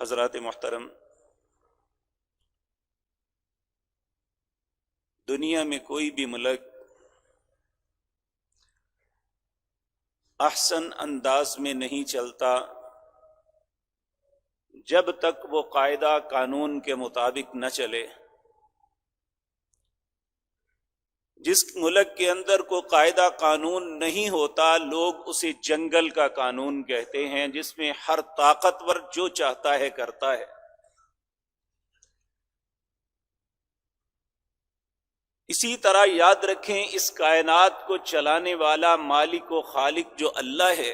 حضرات محترم، دنیا میں کوئی بھی ملک احسن انداز میں نہیں چلتا جب تک وہ قاعدہ قانون کے مطابق نہ چلے۔ جس ملک کے اندر کوئی قاعدہ قانون نہیں ہوتا، لوگ اسے جنگل کا قانون کہتے ہیں، جس میں ہر طاقتور جو چاہتا ہے کرتا ہے۔ اسی طرح یاد رکھیں، اس کائنات کو چلانے والا مالک و خالق جو اللہ ہے،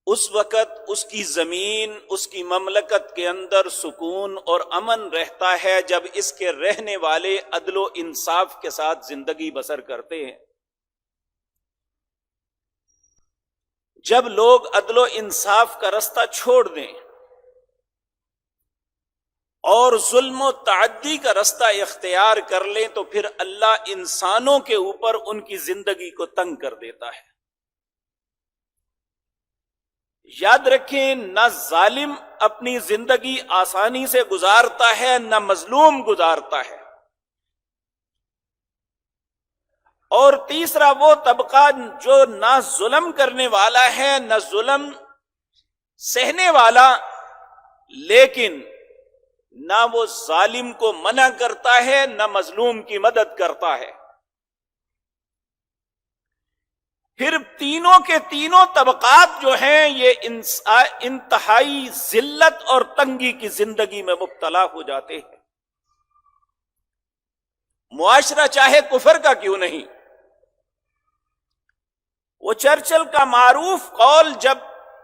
اس وقت اس کی زمین، اس کی مملکت کے اندر سکون اور امن رہتا ہے جب اس کے رہنے والے عدل و انصاف کے ساتھ زندگی بسر کرتے ہیں۔ جب لوگ عدل و انصاف کا رستہ چھوڑ دیں اور ظلم و تعدی کا رستہ اختیار کر لیں تو پھر اللہ انسانوں کے اوپر ان کی زندگی کو تنگ کر دیتا ہے۔ یاد رکھیں، نہ ظالم اپنی زندگی آسانی سے گزارتا ہے، نہ مظلوم گزارتا ہے۔ اور تیسرا وہ طبقہ جو نہ ظلم کرنے والا ہے، نہ ظلم سہنے والا، لیکن نہ وہ ظالم کو منع کرتا ہے، نہ مظلوم کی مدد کرتا ہے۔ پھر تینوں کے تینوں طبقات جو ہیں یہ انتہائی ذلت اور تنگی کی زندگی میں مبتلا ہو جاتے ہیں۔ معاشرہ چاہے کفر کا کیوں نہیں۔ وہ چرچل کا معروف قول جب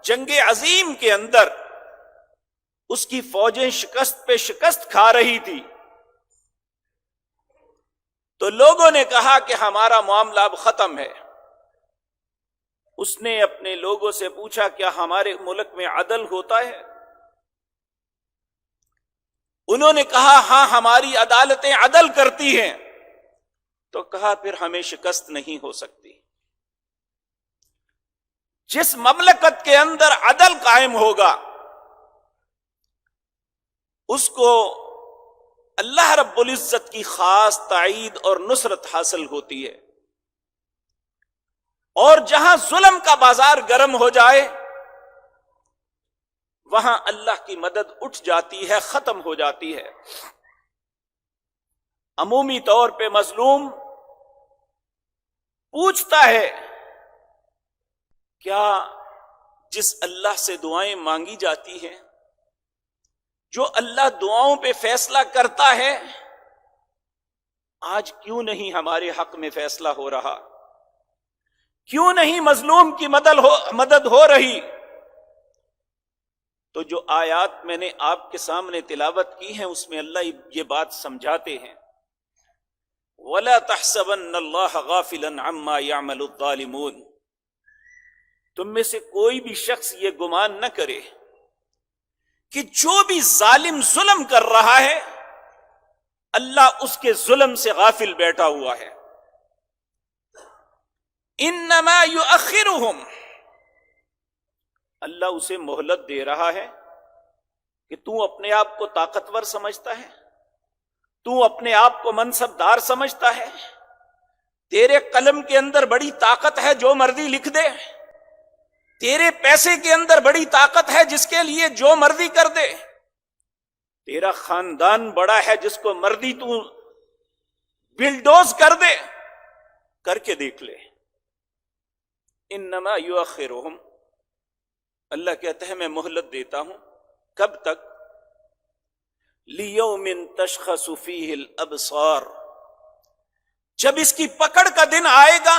جنگ عظیم کے اندر اس کی فوجیں شکست پہ شکست کھا رہی تھی تو لوگوں نے کہا کہ ہمارا معاملہ اب ختم ہے۔ اس نے اپنے لوگوں سے پوچھا، کیا ہمارے ملک میں عدل ہوتا ہے؟ انہوں نے کہا، ہاں ہماری عدالتیں عدل کرتی ہیں۔ تو کہا، پھر ہمیں شکست نہیں ہو سکتی۔ جس مملکت کے اندر عدل قائم ہوگا اس کو اللہ رب العزت کی خاص تائید اور نصرت حاصل ہوتی ہے، اور جہاں ظلم کا بازار گرم ہو جائے وہاں اللہ کی مدد اٹھ جاتی ہے، ختم ہو جاتی ہے۔ عمومی طور پہ مظلوم پوچھتا ہے، کیا جس اللہ سے دعائیں مانگی جاتی ہیں، جو اللہ دعاؤں پہ فیصلہ کرتا ہے، آج کیوں نہیں ہمارے حق میں فیصلہ ہو رہا؟ کیوں نہیں مظلوم کی مدد ہو رہی؟ تو جو آیات میں نے آپ کے سامنے تلاوت کی ہیں اس میں اللہ یہ بات سمجھاتے ہیں، وَلَا تَحْسَبَنَّ اللَّهَ غَافِلًا عَمَّا يَعْمَلُ الظَّالِمُونَ۔ تم میں سے کوئی بھی شخص یہ گمان نہ کرے کہ جو بھی ظالم ظلم کر رہا ہے اللہ اس کے ظلم سے غافل بیٹھا ہوا ہے۔ انما یؤخرہم، اللہ اسے مہلت دے رہا ہے کہ تو اپنے آپ کو طاقتور سمجھتا ہے، تو اپنے آپ کو منصب دار سمجھتا ہے، تیرے قلم کے اندر بڑی طاقت ہے جو مرضی لکھ دے، تیرے پیسے کے اندر بڑی طاقت ہے جس کے لیے جو مرضی کر دے، تیرا خاندان بڑا ہے جس کو مرضی تو بلڈوز کر دے، کر کے دیکھ لے۔ انما یؤخرہم، اللہ کہتا ہے میں مہلت دیتا ہوں، کب تک؟ لیوم تشخص فیہ الابصار، جب اس کی پکڑ کا دن آئے گا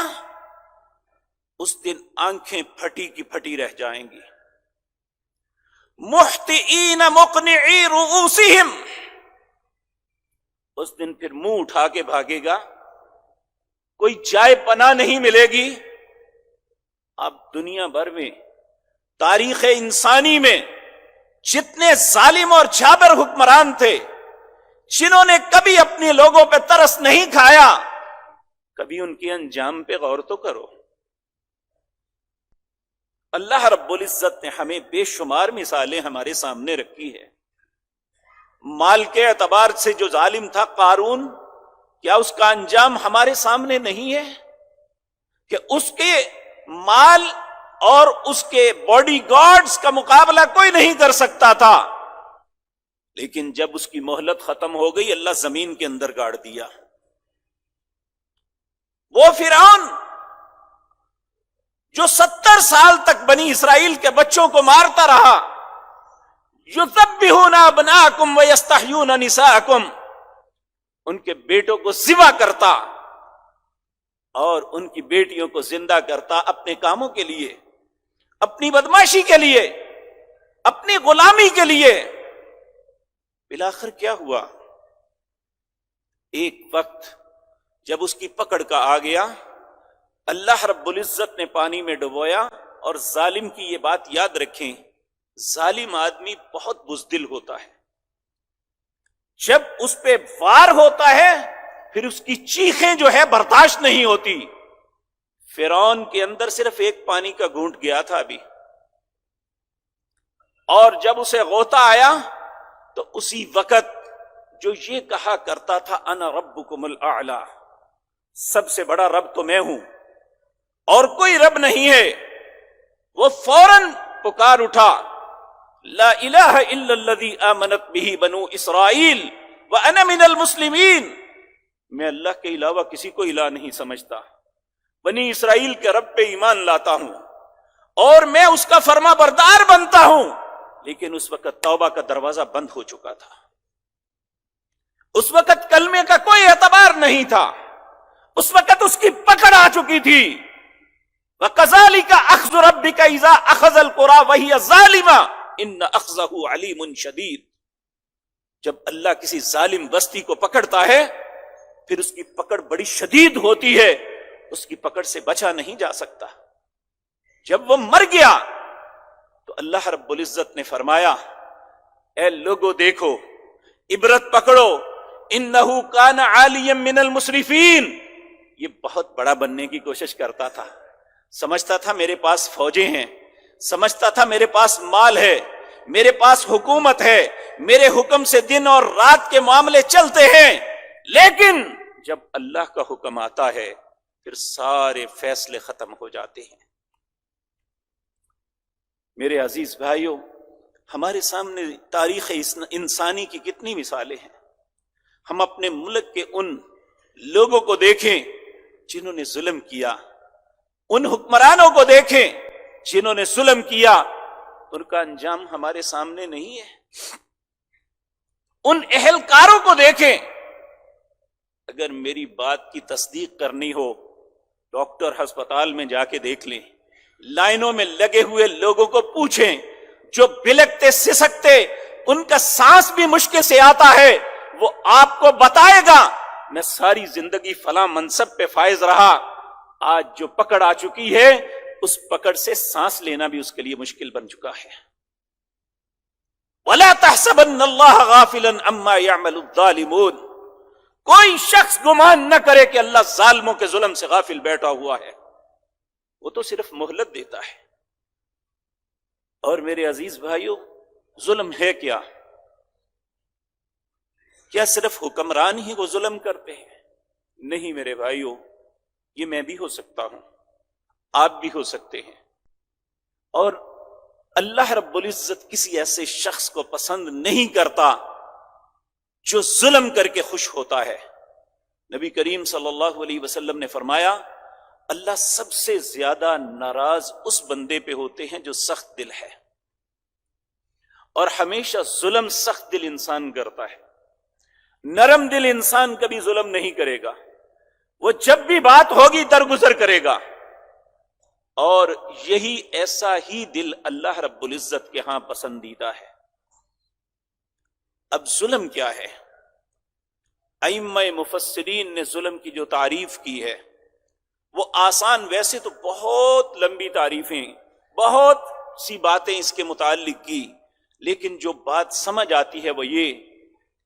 اس دن آنکھیں پھٹی کی پھٹی رہ جائیں گی۔ مہطعین مقنعی رؤوسہم، اس دن پھر منہ اٹھا کے بھاگے گا، کوئی جائے پناہ نہیں ملے گی۔ اب دنیا بھر میں تاریخ انسانی میں جتنے ظالم اور جابر حکمران تھے جنہوں نے کبھی اپنے لوگوں پہ ترس نہیں کھایا، کبھی ان کے انجام پہ غور تو کرو۔ اللہ رب العزت نے ہمیں بے شمار مثالیں ہمارے سامنے رکھی ہے. مال کے اعتبار سے جو ظالم تھا قارون، کیا اس کا انجام ہمارے سامنے نہیں ہے کہ اس کے مال اور اس کے باڈی گارڈز کا مقابلہ کوئی نہیں کر سکتا تھا، لیکن جب اس کی مہلت ختم ہو گئی اللہ زمین کے اندر گاڑ دیا. وہ فرعون جو 70 سال تک بنی اسرائیل کے بچوں کو مارتا رہا، یذبحون ابناءکم ویستحیون نساءکم، ان کے بیٹوں کو ذبح کرتا اور ان کی بیٹیوں کو زندہ کرتا اپنے کاموں کے لیے، اپنی بدماشی کے لیے، اپنی غلامی کے لیے. بالآخر کیا ہوا؟ ایک وقت جب اس کی پکڑ کا آ گیا، اللہ رب العزت نے پانی میں ڈبویا. اور ظالم کی یہ بات یاد رکھیں، ظالم آدمی بہت بزدل ہوتا ہے. جب اس پہ وار ہوتا ہے پھر اس کی چیخیں جو ہے برداشت نہیں ہوتی. فرعون کے اندر صرف ایک پانی کا گھونٹ گیا تھا ابھی، اور جب اسے غوطہ آیا تو اسی وقت جو یہ کہا کرتا تھا انا ربکم الاعلی، سب سے بڑا رب تو میں ہوں اور کوئی رب نہیں ہے، وہ فوراً پکار اٹھا لا الہ الا الذی آمنت بہ بنو اسرائیل وانا من المسلمین. میں اللہ کے علاوہ کسی کو الہ نہیں سمجھتا، بنی اسرائیل کے رب پہ ایمان لاتا ہوں اور میں اس کا فرما بردار بنتا ہوں. لیکن اس وقت توبہ کا دروازہ بند ہو چکا تھا، اس وقت کلمے کا کوئی اعتبار نہیں تھا، اس وقت اس کی پکڑ آ چکی تھی. وَكَذَلِكَ أَخْذُ رَبِّكَ إِذَا أَخَذَ الْقُرَى وَهِيَ ظَالِمَةٌ إِنَّ أَخْذَهُ عَلِيمٌ شَدِيدٌ. جب اللہ کسی ظالم بستی کو پکڑتا ہے پھر اس کی پکڑ بڑی شدید ہوتی ہے، اس کی پکڑ سے بچا نہیں جا سکتا. جب وہ مر گیا تو اللہ رب العزت نے فرمایا اے لوگو دیکھو، عبرت پکڑو، انہو کان عالیا من المسرفین. یہ بہت بڑا بننے کی کوشش کرتا تھا، سمجھتا تھا میرے پاس فوجیں ہیں، سمجھتا تھا میرے پاس مال ہے، میرے پاس حکومت ہے، میرے حکم سے دن اور رات کے معاملے چلتے ہیں. لیکن جب اللہ کا حکم آتا ہے پھر سارے فیصلے ختم ہو جاتے ہیں. میرے عزیز بھائیوں، ہمارے سامنے تاریخ انسانی کی کتنی مثالیں ہیں. ہم اپنے ملک کے ان لوگوں کو دیکھیں جنہوں نے ظلم کیا، ان حکمرانوں کو دیکھیں جنہوں نے ظلم کیا، ان کا انجام ہمارے سامنے نہیں ہے. ان اہلکاروں کو دیکھیں. اگر میری بات کی تصدیق کرنی ہو، ڈاکٹر ہسپتال میں جا کے دیکھ لیں، لائنوں میں لگے ہوئے لوگوں کو پوچھیں، جو بلکتے سسکتے ان کا سانس بھی مشکل سے آتا ہے، وہ آپ کو بتائے گا میں ساری زندگی فلاں منصب پہ فائز رہا، آج جو پکڑ آ چکی ہے اس پکڑ سے سانس لینا بھی اس کے لیے مشکل بن چکا ہے. وَلَا تَحْسَبَنَّ اللَّهَ غَافِلًا عَمَّا يَعْمَلُ الظَّالِمُونَ. کوئی شخص گمان نہ کرے کہ اللہ ظالموں کے ظلم سے غافل بیٹھا ہوا ہے، وہ تو صرف مہلت دیتا ہے. اور میرے عزیز بھائیوں، ظلم ہے کیا؟ کیا صرف حکمران ہی وہ ظلم کرتے ہیں؟ نہیں میرے بھائیوں، یہ میں بھی ہو سکتا ہوں، آپ بھی ہو سکتے ہیں. اور اللہ رب العزت کسی ایسے شخص کو پسند نہیں کرتا جو ظلم کر کے خوش ہوتا ہے. نبی کریم صلی اللہ علیہ وسلم نے فرمایا اللہ سب سے زیادہ ناراض اس بندے پہ ہوتے ہیں جو سخت دل ہے. اور ہمیشہ ظلم سخت دل انسان کرتا ہے، نرم دل انسان کبھی ظلم نہیں کرے گا. وہ جب بھی بات ہوگی درگزر کرے گا. اور یہی ایسا ہی دل اللہ رب العزت کے ہاں پسندیدہ ہے. اب ظلم کیا ہے؟ ائمہ مفسرین نے ظلم کی جو تعریف کی ہے وہ آسان، ویسے تو بہت لمبی تعریفیں، بہت سی باتیں اس کے متعلق کی، لیکن جو بات سمجھ آتی ہے وہ یہ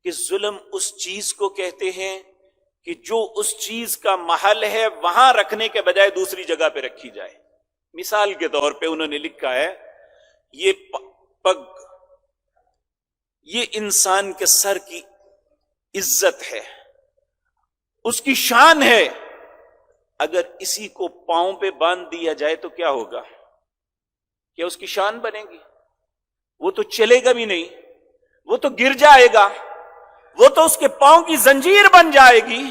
کہ ظلم اس چیز کو کہتے ہیں کہ جو اس چیز کا محل ہے وہاں رکھنے کے بجائے دوسری جگہ پہ رکھی جائے. مثال کے طور پہ انہوں نے لکھا ہے یہ پگ یہ انسان کے سر کی عزت ہے، اس کی شان ہے، اگر اسی کو پاؤں پہ باندھ دیا جائے تو کیا ہوگا؟ کیا اس کی شان بنے گی؟ وہ تو چلے گا بھی نہیں، وہ تو گر جائے گا، وہ تو اس کے پاؤں کی زنجیر بن جائے گی۔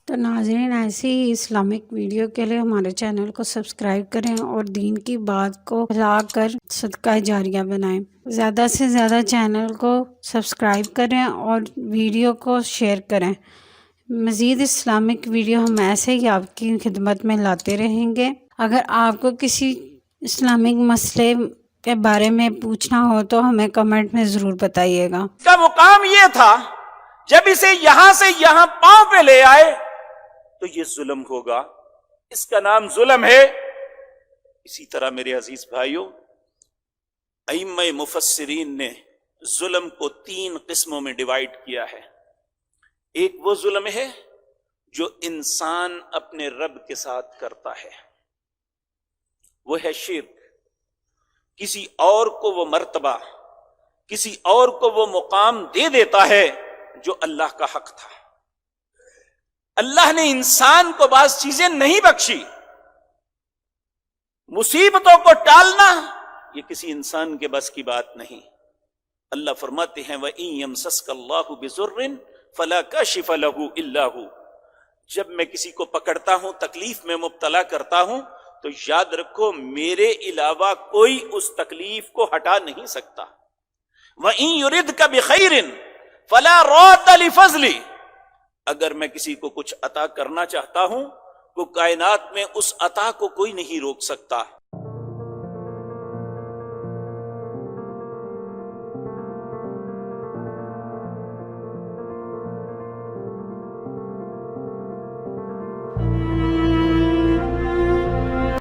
تو ناظرین، ایسی ہی اسلامک ویڈیو کے لیے ہمارے چینل کو سبسکرائب کریں اور دین کی بات کو پھیلا کر صدقہ جاریہ بنائیں۔ زیادہ سے زیادہ چینل کو سبسکرائب کریں اور ویڈیو کو شیئر کریں۔ مزید اسلامک ویڈیو ہم ایسے ہی آپ کی خدمت میں لاتے رہیں گے۔ اگر آپ کو کسی اسلامک مسئلے کے بارے میں پوچھنا ہو تو ہمیں کمنٹ میں ضرور بتائیے گا۔ اس کا مقام یہ تھا جب اسے یہاں سے یہاں پاؤں پہ لے آئے تو یہ ظلم ہوگا، اس کا نام ظلم ہے۔ اسی طرح میرے عزیز بھائیوں، ائمہ مفسرین نے ظلم کو 3 قسموں میں ڈیوائیڈ کیا ہے۔ ایک وہ ظلم ہے جو انسان اپنے رب کے ساتھ کرتا ہے، وہ ہے شرک۔ کسی اور کو وہ مرتبہ، کسی اور کو وہ مقام دے دیتا ہے جو اللہ کا حق تھا۔ اللہ نے انسان کو بعض چیزیں نہیں بخشی، مصیبتوں کو ٹالنا یہ کسی انسان کے بس کی بات نہیں۔ اللہ فرماتے ہیں وَإِن يَمْسَسْكَ اللَّهُ بِضُرٍّ فَلَا كَاشِفَ لَهُ إِلَّا هُ۔ جب میں کسی کو پکڑتا ہوں، تکلیف میں مبتلا کرتا ہوں، تو یاد رکھو میرے علاوہ کوئی اس تکلیف کو ہٹا نہیں سکتا۔ وَإِن يُرِدْكَ بِخَيْرٍ فَلَا رَادَّ لِفَضْلِهِ۔ اگر میں کسی کو کچھ عطا کرنا چاہتا ہوں تو کائنات میں اس عطا کو کوئی نہیں روک سکتا۔